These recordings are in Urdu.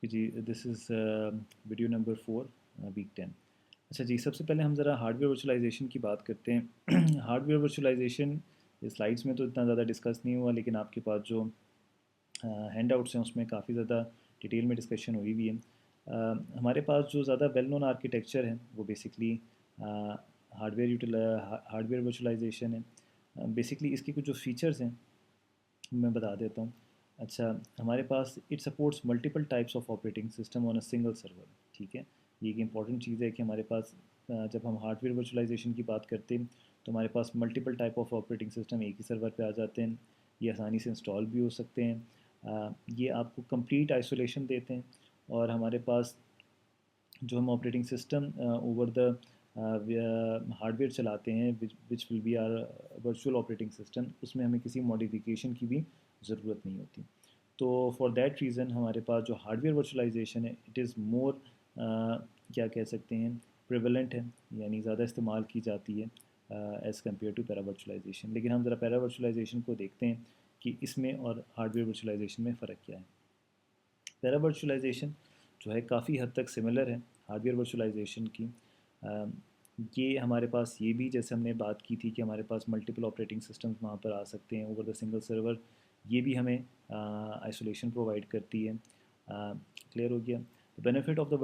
جی دس از ویڈیو نمبر 4 ویک 10. اچھا جی، سب سے پہلے ہم ذرا ہارڈ ویئر ورچولائزیشن کی بات کرتے ہیں. ہارڈ ویئر ورچولائزیشن سلائڈس میں تو اتنا زیادہ ڈسکس نہیں ہوا، لیکن آپ کے پاس جو ہینڈ آؤٹس ہیں اس میں کافی زیادہ ڈیٹیل میں ڈسکشن ہوئی ہوئی ہے. ہمارے پاس جو زیادہ ویل نون آرکیٹیکچر ہے وہ بیسکلی ہارڈ ویئر ورچولائزیشن ہے. بیسکلی اس کے کچھ جو فیچرز ہیں میں بتا دیتا ہوں. اچھا، ہمارے پاس it supports multiple types of operating system on a single server. ٹھیک ہے، یہ ایک امپورٹنٹ چیز ہے کہ ہمارے پاس جب ہم ہارڈ ویئر ورچولائزیشن کی بات کرتے ہیں تو ہمارے پاس multiple type of operating system ایک ہی سرور پہ آ جاتے ہیں. یہ آسانی سے انسٹال بھی ہو سکتے ہیں. یہ آپ کو کمپلیٹ آئسولیشن دیتے ہیں، اور ہمارے پاس جو ہم operating system over the hardware چلاتے ہیں which will be are virtual operating system, اس میں ہمیں کسی ماڈیفیکیشن کی بھی ضرورت نہیں ہوتی. تو فار دیٹ ریزن ہمارے پاس جو ہارڈ ویئر ورچولائزیشن ہے اٹ از مور کیا کہہ سکتے ہیں پریولنٹ ہے، یعنی زیادہ استعمال کی جاتی ہے ایز کمپیئر ٹو پیرا ورچولائزیشن. لیکن ہم ذرا پیرا ورچولائزیشن کو دیکھتے ہیں کہ اس میں اور ہارڈ ویئر ورچولائزیشن میں فرق کیا ہے. پیرا ورچولائزیشن جو ہے کافی حد تک سملر ہے ہارڈ ویئر ورچولائزیشن کی. یہ ہمارے پاس یہ بھی جیسے ہم نے بات کی تھی کہ ہمارے پاس ملٹیپل آپریٹنگ سسٹمز وہاں پر آ سکتے ہیں اوور دا سنگل سرور. یہ بھی ہمیں آئسولیشن پرووائڈ کرتی ہے. کلیئر ہو گیا. Benefit of the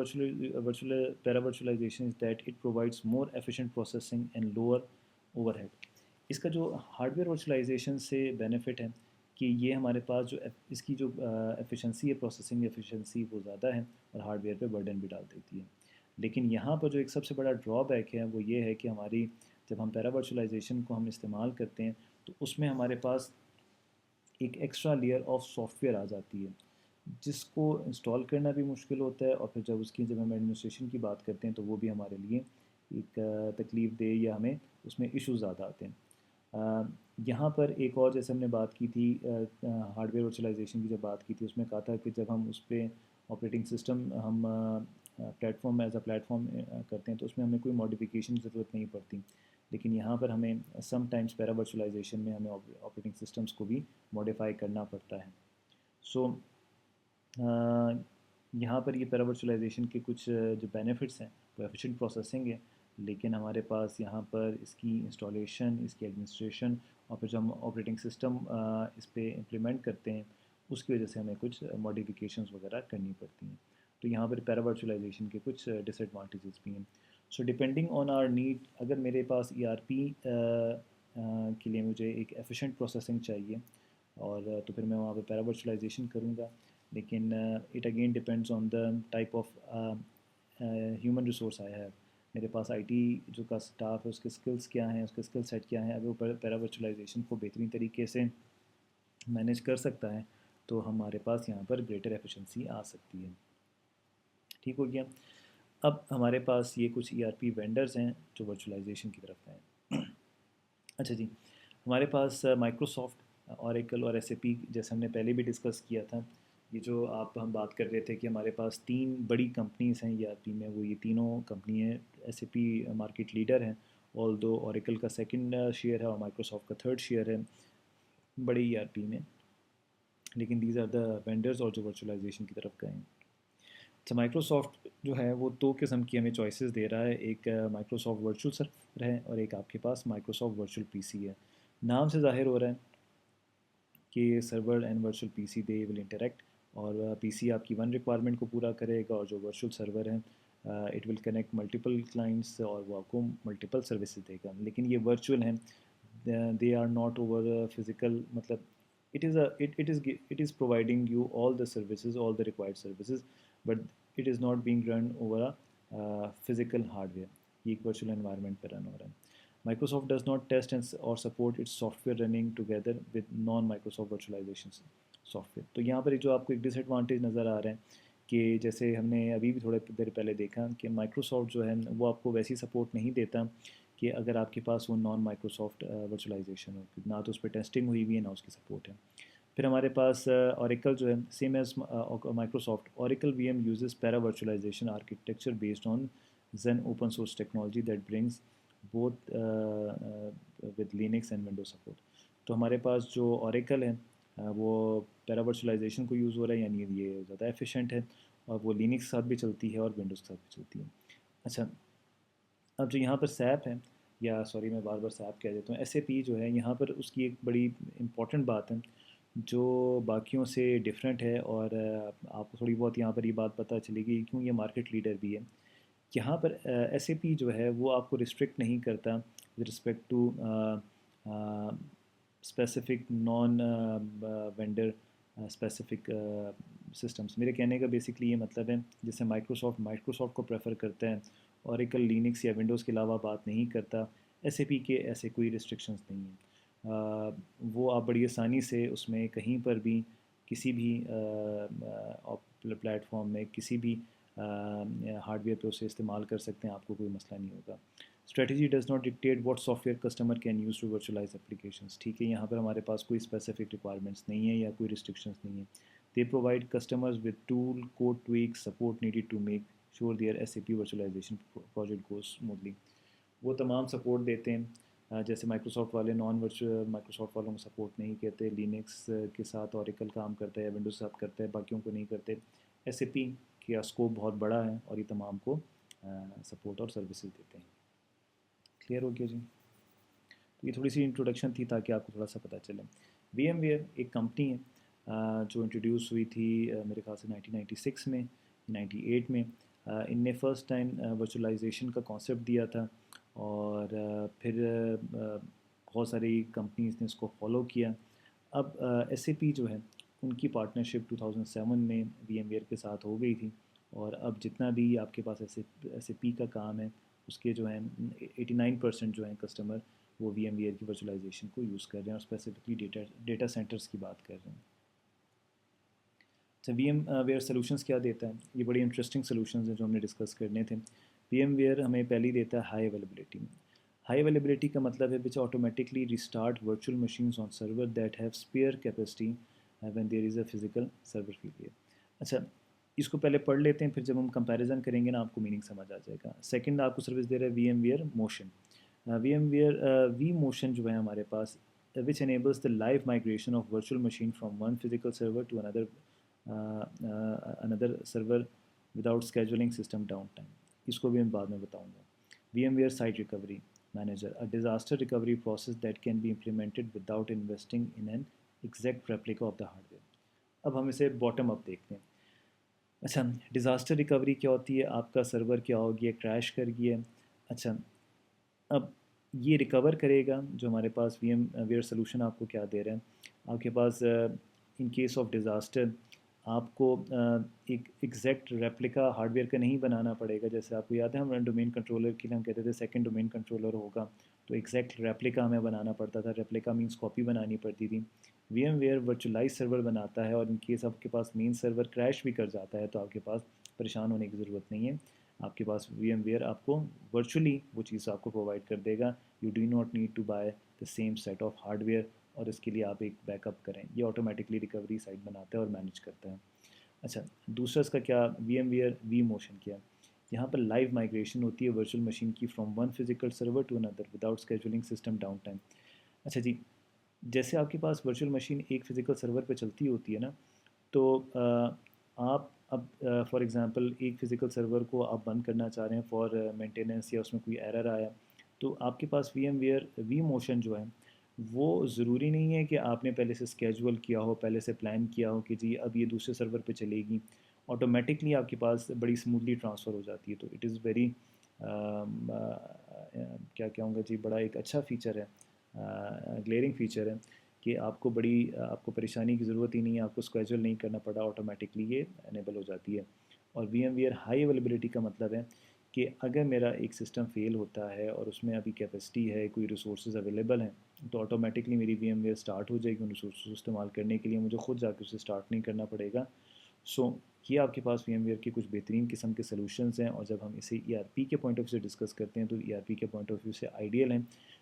paravirtualisation is that it provides more efficient processing and lower overhead. اس کا جو ہارڈ ویئر ورچولائزیشن سے بینیفٹ ہے کہ یہ ہمارے پاس جو اس کی جو ایفیشنسی ہے، پروسیسنگ ایفیشنسی وہ زیادہ ہے اور ہارڈ ویئر پہ برڈن بھی ڈال دیتی ہے. لیکن یہاں پر جو ایک سب سے بڑا ڈرا بیک ہے وہ یہ ہے کہ ہماری جب ہم پیرا ورچولائزیشن کو ہم استعمال کرتے ہیں تو اس میں ہمارے پاس ایک extra layer of software آ جاتی ہے جس کو انسٹال کرنا بھی مشکل ہوتا ہے، اور پھر جب ہم ایڈمنسٹریشن کی بات کرتے ہیں تو وہ بھی ہمارے لیے ایک تکلیف دہ یا ہمیں اس میں ایشوز زیادہ آتے ہیں. یہاں پر ایک اور جیسے ہم نے بات کی تھی ہارڈ ویئر ورچولائزیشن کی جب بات کی تھی اس میں کہا تھا کہ جب ہم اس پہ آپریٹنگ سسٹم ہم پلیٹفارم ایز اے پلیٹفارم کرتے ہیں تو اس میں ہمیں کوئی ماڈیفیکیشن کی ضرورت نہیں پڑتی. لیکن یہاں پر ہمیں سم ٹائمز پیرا ورچولائزیشن میں ہمیں آپریٹنگ سسٹمز کو بھی ماڈیفائی کرنا پڑتا ہے. سو یہاں پر یہ پیرا ورچولائزیشن کے کچھ جو بینیفٹس ہیں وہ ایفیشینٹ پروسیسنگ ہے، لیکن ہمارے پاس یہاں پر اس کی انسٹالیشن، اس کی ایڈمنسٹریشن اور پھر جو ہم آپریٹنگ سسٹم اس پہ امپلیمنٹ کرتے ہیں اس کی وجہ سے ہمیں کچھ ماڈیفیکیشنز وغیرہ کرنی پڑتی ہیں. تو یہاں پر پیرا ورچولائزیشن کے کچھ ڈس ایڈوانٹیجز بھی ہیں. So depending on are need, اگر میرے پاس ای آر پی کے لیے مجھے ایک ایفیشینٹ پروسیسنگ چاہیے اور تو پھر میں وہاں پہ پیرا ورچولائزیشن کروں گا. لیکن it again depends on the type of human resource I have. میرے پاس آئی ٹی جو کا اسٹاف ہے اس کے اسکلس کیا ہیں، اس کے اسکل سیٹ کیا ہیں، اگر وہ پیرا ورچولائزیشن کو بہترین طریقے سے مینیج کر سکتا ہے تو ہمارے پاس یہاں پر گریٹر ایفیشنسی آ سکتی ہے. ٹھیک ہو گیا. اب ہمارے پاس یہ کچھ ای آر پی وینڈرز ہیں جو ورچولائزیشن کی طرف ہیں. اچھا جی، ہمارے پاس مائکروسافٹ، اوریکل اور ایس اے پی جیسے ہم نے پہلے بھی ڈسکس کیا تھا. یہ جو ہم بات کر رہے تھے کہ ہمارے پاس 3 بڑی کمپنیز ہیں ای آر پی میں، وہ یہ تینوں کمپنی ہیں. S A P market leader ہیں، آل دو اوریکل کا سیکنڈ شیئر ہے اور مائکروسافٹ کا تھرڈ شیئر ہے بڑے ای آر پی میں. لیکن دیز آر دا وینڈرز اور جو ورچولائزیشن کی طرف گئے ہیں. اچھا، مائکروسافٹ جو ہے وہ 2 قسم کی ہمیں چوائسیز دے رہا ہے. ایک مائکروسافٹ ورچوئل سرور ہے اور ایک آپ کے پاس مائکروسافٹ ورچوئل پی سی ہے. نام سے ظاہر ہو رہا ہے کہ server and virtual P C they will interact, اور پی سی آپ کی 1 ریکوائرمنٹ کو پورا کرے گا اور جو ورچوئل سرور ہے it will connect multiple clients اور وہ آپ کو ملٹیپل سروسز دے گا. لیکن یہ ورچوئل ہیں، they are not over physical, مطلب it is providing you all the services, all the required services, but it is not being run over a physical hardware. یہ ایک ورچوئل انوائرمنٹ پہ رن ہو رہا ہے. Microsoft does not test or support its software running together with non-Microsoft virtualization software. تو یہاں پر جو آپ کو ایک ڈس ایڈوانٹیج نظر آ رہا ہے کہ جیسے ہم نے ابھی بھی تھوڑے دیر پہلے دیکھا کہ مائکروسافٹ جو ہے وہ آپ کو ویسی سپورٹ نہیں دیتا کہ اگر آپ کے پاس وہ نان مائکروسافٹ ورچولائزیشن ہو، نہ تو اس پہ ٹیسٹنگ ہوئی ہوئی ہے نہ اس کی سپورٹ ہے. پھر ہمارے پاس اوریکل جو ہے same as Microsoft, Oracle V M uses paravirtualisation architecture based on Xen open source technology that brings both with Linux and Windows support. تو ہمارے پاس جو اوریکل ہے وہ پیرا ورچولائزیشن کو یوز ہو رہا ہے، یعنی یہ زیادہ ایفیشینٹ ہے اور وہ لینکس کے ساتھ بھی چلتی ہے اور ونڈوز کے ساتھ بھی چلتی ہے. اچھا، اب جو یہاں پر سیپ ہے، یا سوری میں بار بار سیپ کہہ دیتا ہوں، ایس اے پی جو ہے یہاں پر اس کی ایک بڑی امپورٹنٹ بات ہے جو باقیوں سے ڈفرینٹ ہے، اور آپ کو تھوڑی بہت یہاں پر یہ بات پتہ چلے گی کیوں یہ مارکیٹ لیڈر بھی ہے. یہاں پر ایس اے پی جو ہے وہ آپ کو ریسٹرکٹ نہیں کرتا with respect to specific non vendor specific systems. میرے کہنے کا بیسکلی یہ مطلب ہے جیسے مائکروسافٹ کو پریفر کرتا ہے، اوریکل لینکس یا ونڈوز کے علاوہ بات نہیں کرتا، ایس اے پی کے ایسے کوئی ریسٹرکشنس نہیں ہیں. وہ آپ بڑی آسانی سے اس میں کہیں پر بھی کسی بھی پلیٹ فارم میں کسی بھی ہارڈ ویئر پہ اسے استعمال کر سکتے ہیں، آپ کو کوئی مسئلہ نہیں ہوگا. Strategy does not dictate what software customer can use to virtualise applications. ٹھیک ہے، یہاں پر ہمارے پاس کوئی اسپیسیفک ریکوائرمنٹس نہیں ہیں یا کوئی ریسٹرکشنس نہیں ہیں. They provide customers with tool code tweak support needed to make sure their S A P virtualisation project goes smoothly. وہ تمام سپورٹ دیتے ہیں، جیسے مائکروسافٹ والے نان ورچوئل مائکروسافٹ والوں کو سپورٹ نہیں کرتے، لینکس کے ساتھ اوریکل کام کرتا ہے یا ونڈوز کے ساتھ کرتا ہے، باقیوں کو نہیں کرتے. ایس اے پی کا اسکوپ بہت بڑا ہے اور یہ تمام کو سپورٹ اور سروسز دیتے ہیں. کلیئر ہو گیا جی؟ تو یہ تھوڑی سی انٹروڈکشن تھی تاکہ آپ کو تھوڑا سا پتہ چلے. وی ایم ویئر ایک کمپنی ہے جو انٹروڈیوس ہوئی تھی میرے خیال سے 1996 میں، 98 میں. ان نے فرسٹ ٹائم ورچولائزیشن کا کانسیپٹ دیا تھا، اور پھر بہت ساری کمپنیز نے اس کو فالو کیا. اب ایس اے پی جو ہے ان کی پارٹنرشپ 2007 میں وی ایم ویئر کے ساتھ ہو گئی تھی، اور اب جتنا بھی آپ کے پاس ایس اے پی کا کام ہے اس کے جو ہیں 89% جو ہیں کسٹمر وہ وی ایم ویئر کی ورچولائزیشن کو یوز کر رہے ہیں، اور اسپیسیفکلی ڈیٹا سینٹرز کی بات کر رہے ہیں. اچھا، وی ایم ویئر سولوشنز کیا دیتا ہے؟ یہ بڑی انٹرسٹنگ سولوشنز ہیں جو ہم نے ڈسکس کرنے تھے. وی ایم ویئر ہمیں پہلے ہی دیتا ہے ہائی اویلیبلٹی. ہائی اویلیبلٹی کا مطلب ہے which automatically restart virtual machines on server that have spare capacity when there is a physical server failure. اچھا، اس کو پہلے پڑھ لیتے ہیں، پھر جب ہم کمپیریزن کریں گے نا آپ کو میننگ سمجھ آ جائے گا. سیکنڈ آپ کو سروس دے رہا ہے VMware motion. VMware vMotion جو ہے ہمارے پاس which enables the live migration of virtual machine from one physical server to another server without scheduling system downtime. اس کو بھی میں بعد میں بتاؤں گا. VMware site recovery manager a disaster recovery process that can be implemented without investing in an exact replica of the hardware. اب ہم اسے باٹم اپ دیکھتے ہیں. اچھا، ڈیزاسٹر ریکوری کیا ہوتی ہے؟ آپ کا سرور کیا ہو گیا، کریش کر گیا. اچھا، اب یہ ریکور کرے گا جو ہمارے پاس وی ایم ویئر سولوشن آپ کو کیا دے رہے ہیں. آپ کے پاس ان کیس آف ڈیزاسٹر آپ کو ایک ایگزیکٹ ریپلیکا ہارڈ ویئر کا نہیں بنانا پڑے گا. جیسے آپ کو یاد ہے ہم ڈومین کنٹرولر کے لیے ہم کہتے تھے سیکنڈ ڈومین کنٹرولر ہوگا، تو ایگزیکٹ ریپلیکا ہمیں بنانا پڑتا تھا. ریپلیکا مینس کاپی بنانی پڑتی تھی. وی ایم ویئر ورچولائز سرور بناتا ہے، اور ان کیس آپ کے پاس مین سرور کریش بھی کر جاتا ہے تو آپ کے پاس پریشان ہونے کی ضرورت نہیں ہے. آپ کے پاس وی ایم ویئر آپ کو ورچولی وہ چیز آپ کو پرووائڈ کر دے گا. You do not need to buy the same set of hardware, اور اس کے لیے آپ ایک بیک اپ کریں. یہ آٹومیٹکلی ریکوری سائٹ بناتا ہے اور مینیج کرتا ہے. اچھا، دوسرا اس کا کیا VMware vMotion کیا؟ یہاں پر لائیو مائگریشن ہوتی ہے ورچوئل مشین کی from one physical server to another without scheduling system downtime. اچھا جی، جیسے آپ کے پاس ورچوئل مشین ایک فزیکل سرور پہ چلتی ہوتی ہے نا، تو آپ اب فار ایگزامپل ایک فزیکل سرور کو آپ بند کرنا چاہ رہے ہیں فار مینٹیننس، یا اس میں کوئی ایرر آیا، تو آپ کے پاس وی ایم ویئر وی موشن جو ہے وہ ضروری نہیں ہے کہ آپ نے پہلے سے اسکیجول کیا ہو، پہلے سے پلان کیا ہو کہ جی اب یہ دوسرے سرور پہ چلے گی. آٹومیٹکلی آپ کے پاس بڑی اسموتھلی ٹرانسفر ہو جاتی ہے. تو اٹ از ویری کیا کہوں گا جی، بڑا ایک اچھا فیچر ہے، گلیئرنگ فیچر ہے کہ آپ کو پریشانی کی ضرورت ہی نہیں ہے، آپ کو اسکیجول نہیں کرنا پڑا، آٹومیٹکلی یہ انیبل ہو جاتی ہے. اور وی ایم ویئر ہائی اویلیبلٹی کا مطلب ہے کہ اگر میرا ایک سسٹم فیل ہوتا ہے اور اس میں ابھی کیپیسٹی ہے، کوئی ریسورسز اویلیبل ہیں، تو آٹومیٹکلی میری وی ایم ویئر اسٹارٹ ہو جائے گی. ان ریسورسز کو استعمال کرنے کے لیے مجھے خود جا کے اسے اسٹارٹ نہیں کرنا پڑے گا. سو یہ آپ کے پاس وی ایم ویئر کے کچھ بہترین قسم کے سولوشنز ہیں. اور جب ہم اسے ای آر پی کے پوائنٹ آف ویو سے ڈسکس کرتے ہیں تو ای آر پی کے پوائنٹ آف ویو سے آئیڈیل ہیں،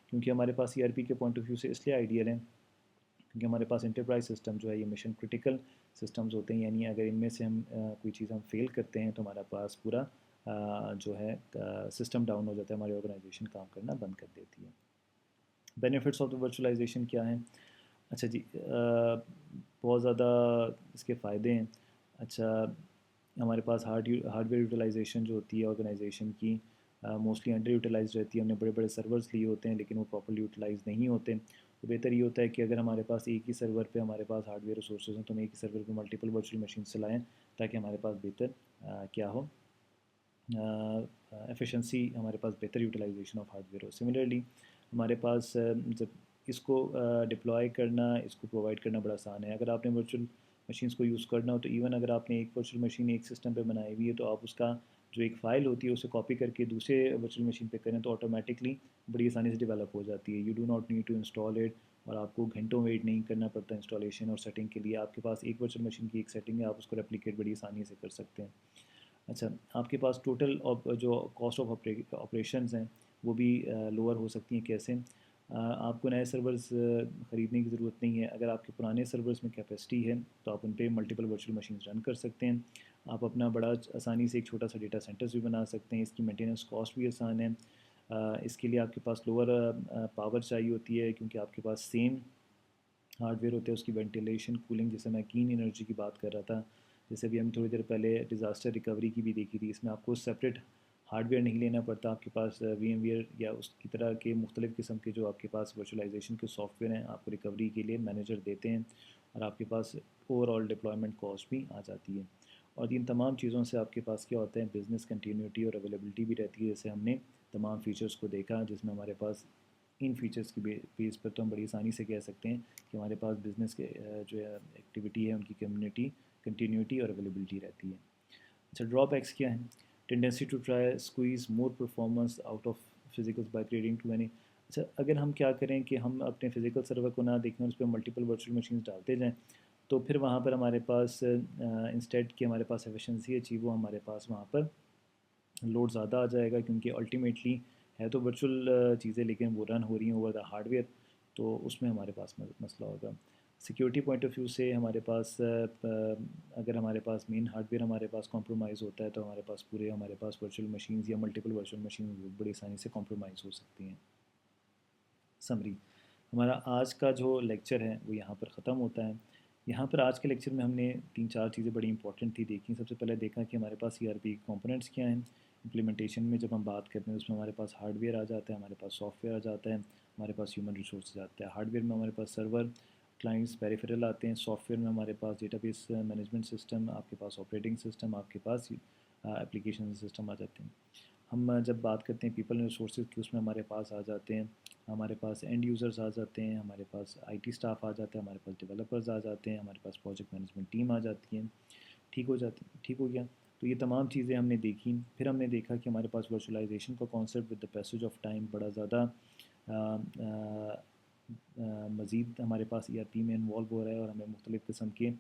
کیونکہ ہمارے پاس ای آر پی کے پوائنٹ آف ویو سے اس لیے آئیڈیل ہیں کیونکہ ہمارے پاس انٹرپرائز سسٹم جو ہے یہ مشن کرٹیکل سسٹمز ہوتے ہیں. یعنی اگر ان میں سے ہم کوئی چیز ہم فیل کرتے ہیں تو ہمارا پاس پورا جو ہے سسٹم ڈاؤن ہو جاتا ہے، ہماری آرگنائزیشن کام کرنا بند کر دیتی ہے. بینیفٹس آف دا ورچولائزیشن کیا ہیں؟ اچھا جی، بہت زیادہ اس کے فائدے ہیں. اچھا، ہمارے پاس ہارڈ ویئر یوٹیلائزیشن جو ہوتی ہے آرگنائزیشن کی موسٹلی انڈر یوٹیلائز رہتی ہے. ہم نے بڑے بڑے سرورز لیے ہوتے ہیں لیکن وہ پراپرلی یوٹیلائز نہیں ہوتے. تو بہتر یہ ہوتا ہے کہ اگر ہمارے پاس ایک ہی سرور پہ ہمارے پاس ہارڈ ویئر ریسورسز ہیں تو ہم ایک ہی سرور پہ ملٹیپل ورچوئل مشینس چلائیں تاکہ ہمارے پاس بہتر کیا ہو، ایفیشنسی، ہمارے پاس بہتر یوٹیلائزیشن آف ہارڈ ویئر ہو. سملرلی ہمارے پاس جب اس کو ڈپلوائے کرنا، اس کو پرووائڈ کرنا بڑا آسان ہے. اگر آپ نے ورچوئل مشینس کو یوز کرنا ہو تو ایون اگر آپ نے ایک ورچوئل مشین ایک سسٹم پہ بنائی ہوئی ہے تو آپ اس کا جو ایک فائل ہوتی ہے اسے کاپی کر کے دوسرے ورچوئل مشین پہ کریں تو آٹومیٹکلی بڑی آسانی سے ڈیولپ ہو جاتی ہے. You do not need to install it, اور آپ کو گھنٹوں ویٹ نہیں کرنا پڑتا انسٹالیشن اور سیٹنگ کے لیے. آپ کے پاس ایک ورچوئل مشین کی ایک سیٹنگ ہے، آپ اس کو ریپلیکیٹ بڑی آسانی سے کر سکتے ہیں. اچھا، آپ کے پاس ٹوٹل جو کاسٹ آف آپریشنز ہیں وہ بھی لوور ہو سکتی ہیں. کیسے؟ آپ کو نئے سرورز خریدنے کی ضرورت نہیں ہے. اگر آپ کے پرانے سرورز میں کیپیسٹی ہے تو آپ ان پہ ملٹیپل ورچوئل مشینز رن کر سکتے ہیں. آپ اپنا بڑا آسانی سے ایک چھوٹا سا ڈیٹا سینٹرز بھی بنا سکتے ہیں. اس کی مینٹیننس کاسٹ بھی آسان ہے. اس کے لیے آپ کے پاس لوور پاور چاہیے ہوتی ہے کیونکہ آپ کے پاس سیم ہارڈ ویئر ہوتے ہیں. اس کی وینٹیلیشن کولنگ، جیسے میں کین انرجی کی بات کر رہا تھا، جیسے بھی ہم تھوڑی دیر پہلے ڈیزاسٹر ریکوری کی بھی دیکھی تھی، اس میں آپ کو سپریٹ ہارڈ ویئر نہیں لینا پڑتا. آپ کے پاس وی ایم ویئر یا اس کی طرح کے مختلف قسم کے جو آپ کے پاس ورچوئلائزیشن کے سافٹ ویئر ہیں آپ کو ریکوری کے لیے مینیجر دیتے ہیں، اور آپ کے پاس اوور آل ڈپلائمنٹ کاسٹ بھی آ جاتی ہے. اور ان تمام چیزوں سے آپ کے پاس کیا ہوتا ہے، بزنس کنٹینیوٹی اور اویلیبلٹی بھی رہتی ہے. جیسے ہم نے تمام فیچرز کو دیکھا جس میں ہمارے پاس ان فیچرز کی بیس پر تو ہم بڑی آسانی سے کہہ سکتے ہیں کہ ہمارے پاس بزنس کے جو ایکٹیویٹی ہے ان کی کمیونٹی کنٹینیوٹی اور اویلیبلٹی رہتی ہے. اچھا، ڈرا بیکس کیا ہیں؟ Tendency to try squeeze more performance out of physical by creating too many. اچھا، اگر ہم کیا کریں کہ ہم اپنے فزیکل سرور کو نہ دیکھیں اور اس پہ ملٹیپل ورچوئل مشینس ڈالتے جائیں تو پھر وہاں پر ہمارے پاس انسٹیڈ کہ ہمارے پاس ایفیشنسی اچیو ہو، ہمارے پاس وہاں پر لوڈ زیادہ آ جائے گا کیونکہ الٹیمیٹلی ہے تو ورچوئل چیزیں لیکن وہ رن ہو رہی ہیں اوور دا ہارڈ ویئر، تو اس میں ہمارے پاس مسئلہ ہوگا. سیکیورٹی پوائنٹ آف ویو سے ہمارے پاس اگر ہمارے پاس مین ہارڈ ویئر ہمارے پاس کمپرومائز ہوتا ہے تو ہمارے پاس ورچوئل مشینز یا ملٹیپل ورچوئل مشینز بڑی آسانی سے کمپرومائز ہو سکتی ہیں. سمری، ہمارا آج کا جو لیکچر ہے وہ یہاں پر ختم ہوتا ہے. یہاں پر آج کے لیکچر میں ہم نے 3-4 چیزیں بڑی امپورٹنٹ تھی دیکھی. سب سے پہلے دیکھا کہ ہمارے پاس ای آر پی کمپوننٹس کیا ہیں. امپلیمنٹیشن میں جب ہم بات کرتے ہیں اس میں ہمارے پاس ہارڈ ویئر آ جاتا ہے، ہمارے پاس سافٹ ویئر آ جاتا ہے، ہمارے پاس ہیومن ریسورسز آتا ہے. ہارڈ ویئر میں ہمارے پاس سرور، کلائنٹس، پیریفرل آتے ہیں. سافٹ ویئر میں ہمارے پاس ڈیٹا بیس مینجمنٹ سسٹم، آپ کے پاس آپریٹنگ سسٹم، آپ کے پاس اپلیکیشن سسٹم آ جاتے ہیں. ہم جب بات کرتے ہیں پیپل ریسورسز کی اس میں ہمارے پاس آ جاتے ہیں، ہمارے پاس اینڈ یوزرز آ جاتے ہیں، ہمارے پاس آئی ٹی اسٹاف آ جاتا ہے، ہمارے پاس ڈیولپرز آ جاتے ہیں، ہمارے پاس پروجیکٹ مینجمنٹ ٹیم آ جاتی ہیں. ٹھیک ہو گیا. تو یہ تمام چیزیں ہم نے دیکھیں. پھر ہم نے دیکھا کہ ہمارے پاس ورچوئلائزیشن کا concept with the passage of time بڑا زیادہ مزید ہمارے پاس ای آر پی میں انوالو ہو رہا ہے اور ہمیں مختلف قسم کے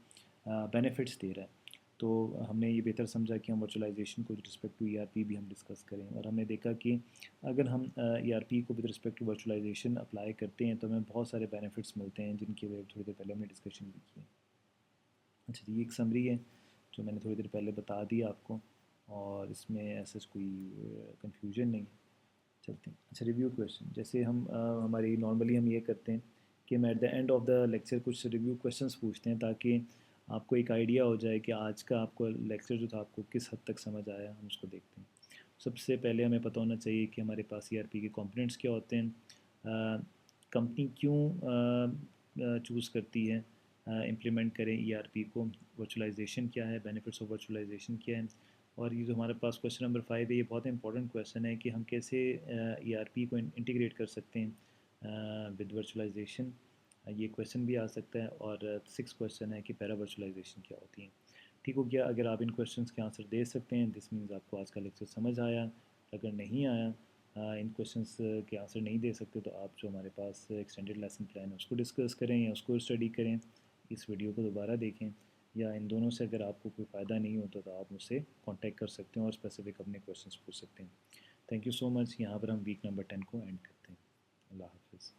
بینیفٹس دے رہا ہے. تو ہم نے یہ بہتر سمجھا کہ ہم ورچوئلائزیشن کو with respect to E R P بھی ہم ڈسکس کریں. اور ہم نے دیکھا کہ اگر ہم ای آر پی کو with respect to virtualisation apply کرتے ہیں تو ہمیں بہت سارے بینیفٹس ملتے ہیں جن کی تھوڑی دیر پہلے ہم نے ڈسکشن بھی کی ہے. اچھا جی، یہ ایک سمری ہے جو میں نے تھوڑی دیر پہلے بتا دیا آپ کو، اور اس میں ایسا کوئی کنفیوژن نہیں ہے. چلتے ہیں. اچھا، ریویو کویشچن. جیسے ہماری نارملی ہم یہ کرتے ہیں کہ ہم at the end of the lecture کچھ ریویو کویشچنس پوچھتے ہیں تاکہ آپ کو ایک آئیڈیا ہو جائے کہ آج کا آپ کو لیکچر جو تھا آپ کو کس حد تک سمجھ آیا. ہم اس کو دیکھتے ہیں. سب سے پہلے ہمیں پتہ ہونا چاہیے کہ ہمارے پاس ای آر پی کے کمپوننٹس کیا ہوتے ہیں، کمپنی کیوں چوز کرتی ہے امپلیمنٹ کریں ای آر پی کو، ورچوئلائزیشن کیا ہے، بینیفٹس آف ورچوئلائزیشن کیا ہے. اور یہ جو ہمارے پاس کویشچن نمبر 5 ہے یہ بہت امپورٹنٹ کویشچن ہے کہ ہم کیسے ای آر پی کو انٹیگریٹ کر سکتے ہیں ود ورچوئلائزیشن. یہ کویشچن بھی آ سکتا ہے. اور 6 کویشچن ہے کہ پیرا ورچوئلائزیشن کیا ہوتی ہے. ٹھیک ہو گیا. اگر آپ ان کویشچنس کے آنسر دے سکتے ہیں دس مینز آپ کو آج کا لیکچر سمجھ آیا. اگر نہیں آیا، ان کویشچنس کے آنسر نہیں دے سکتے تو آپ جو ہمارے پاس ایکسٹینڈیڈ لیسن پلان ہے اس کو ڈسکس کریں یا اس کو اسٹڈی کریں، اس ویڈیو کو دوبارہ دیکھیں، یا ان دونوں سے اگر آپ کو کوئی فائدہ نہیں ہوتا تو آپ مجھ سے کانٹیکٹ کر سکتے ہیں اور اسپیسیفک اپنے کویشچنس پوچھ سکتے ہیں. تھینک یو سو مچ. یہاں پر ہم ویک نمبر 10 کو اینڈ کرتے ہیں. اللہ حافظ.